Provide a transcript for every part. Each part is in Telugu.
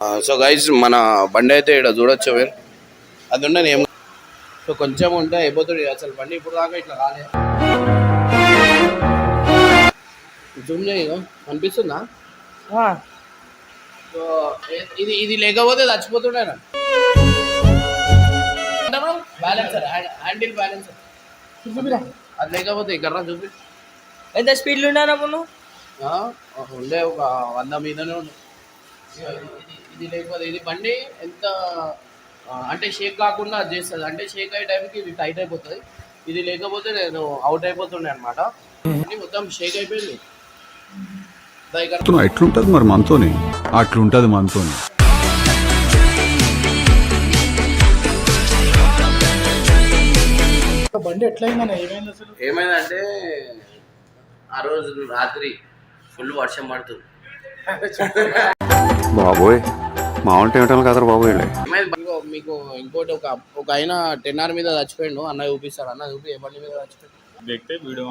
సో గైస్ మన బండి అయితే ఇక్కడ చూడొచ్చు మీరు అది ఉండని ఏం సో కొంచెం ఉంటే అయిపోతుంది అసలు బండి ఇప్పుడు దాకా ఇట్లా రాలే జూమ్ చేయగా అనిపిస్తుందా సో ఇది ఇది లేకపోతే చచ్చిపోతుండేనా బ్యాలెన్సర్ హ్యాండిల్ బ్యాలెన్సర్ అది లేకపోతే ఇక్కడ చూపి ఎంత స్పీడ్లో ఉన్నారా నువ్వు ఉండే ఒక 100 మీదనే ఉండే ఇది లేకపోతే ఇది బండి ఎంత అంటే షేక్ కాకుండా అది చేస్తుంది అంటే షేక్ అయ్యే టైంకి ఇది టైట్ అయిపోతుంది ఇది లేకపోతే నేను అవుట్ అయిపోతుండే అనమాట మొత్తం షేక్ అయిపోయింది ఎట్లుంటది మరి మనతోని అట్లుంటది మనతోని బండి ఎట్లయిందన్న ఏమైంది అసలు ఏమైందంటే ఆ రోజు రాత్రి ఫుల్ వర్షం పడుతుంది బాబోయ్ మామూలు టైం కదా బాబోయ్ మీకు ఇంకోటి ఒక ఆయన 10R మీద చచ్చిపోయిండు అన్న చూపిస్తాడు అన్న చూపి ఏ బండి మీద చచ్చిపోయిండు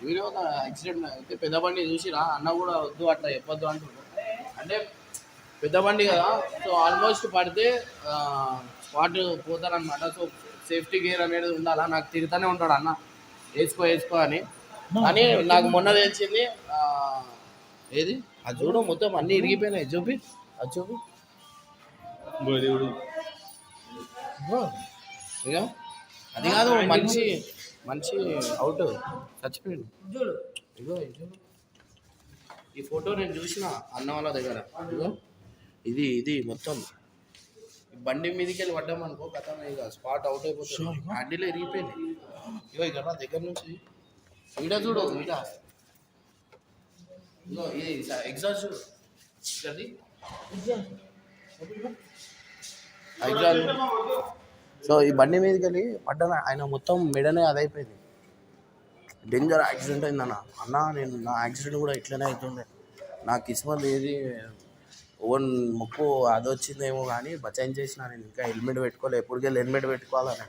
వీడియో ఒక యాక్సిడెంట్ అయితే పెద్ద బండి చూసిరా అన్న కూడా వద్దు అట్లా చెప్పొద్దు అంటున్నాడు అంటే పెద్ద బండి కదా సో ఆల్మోస్ట్ పడితే స్పాట్ పోతారనమాట సో సేఫ్టీ గేర్ అనేది ఉండాలా నాకు తిరుగుతూనే ఉంటాడు అన్న వేసుకో అని కానీ నాకు మొన్న తెలిసింది ఏది అది చూడు మొత్తం అన్నీ ఇరిగిపోయినాయి చూపి అది చూపి ఇక అది కాదు మంచి అవుట్ చచ్చిపోయాడు ఇగో ఈ ఫోటో నేను చూసిన అన్న వాళ్ళ దగ్గర ఇగో ఇది మొత్తం బండి మీదకి వెళ్ళి పడ్డామనుకో కథ ఇక స్పాట్ అవుట్ అయిపోతుంది హ్యాండిల్ ఇరిగిపోయింది ఇగో ఇక్కడ దగ్గర నుంచి ఈడ చూడు ఈడ ఇగో ఇది ఎగ్జాస్ట్ చూడు ఇక్కడిది ఎగ్జాస్ట్ సో ఈ బండి మీదకి వెళ్ళి పడ్డాను ఆయన మొత్తం మెడనే అదైపోయింది డేంజర్ యాక్సిడెంట్ అయిందన్న నేను నా యాక్సిడెంట్ కూడా ఇట్లనే అవుతుండే నా కిస్మత్ ఏది ఓన్ ముక్కు అది వచ్చిందేమో కానీ బచాయించేసిన నేను ఇంకా హెల్మెట్ పెట్టుకోవాలి ఎప్పటికెళ్ళి హెల్మెట్ పెట్టుకోవాలని